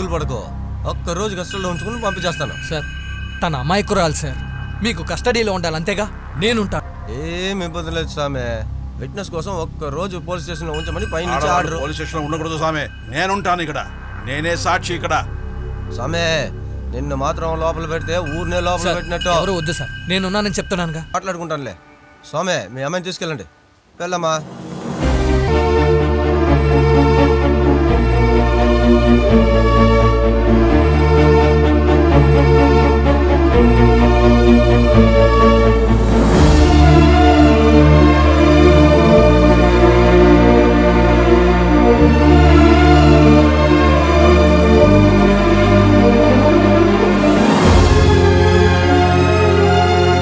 దిగులు పడుకో, ఒక్క రోజు కష్టంలో ఉంచుకుని పంపించేస్తాను. సార్ తన అమాయకురాలు సార్, మీకు కస్టడీలో ఉండాలి అంతేగా, నేనుంటా. ఏం ఇబ్బంది లేదు స్వామి. విట్నెస్ కోసం ఒక్క రోజు పోలీస్ స్టేషన్లో ఉంచమని పైనుంచి ఆర్డర్. పోలీస్ స్టేషన్లో ఉండకూడదు స్వామి, నేనుంటాను ఇక్కడ, నేనే సాక్షి ఇక్కడ. స్వామి నిన్ను మాత్రం లోపల పెడితే ఊరినే లోపల సార్, పెట్టినట్టు. ఎవరు వద్దు సార్, నేనున్నానని చెప్తున్నానుగా. మాట్లాడుకుంటానులే. స్వామి మీ అమ్మాయిని తీసుకెళ్ళండి. వెళ్ళమ్మా.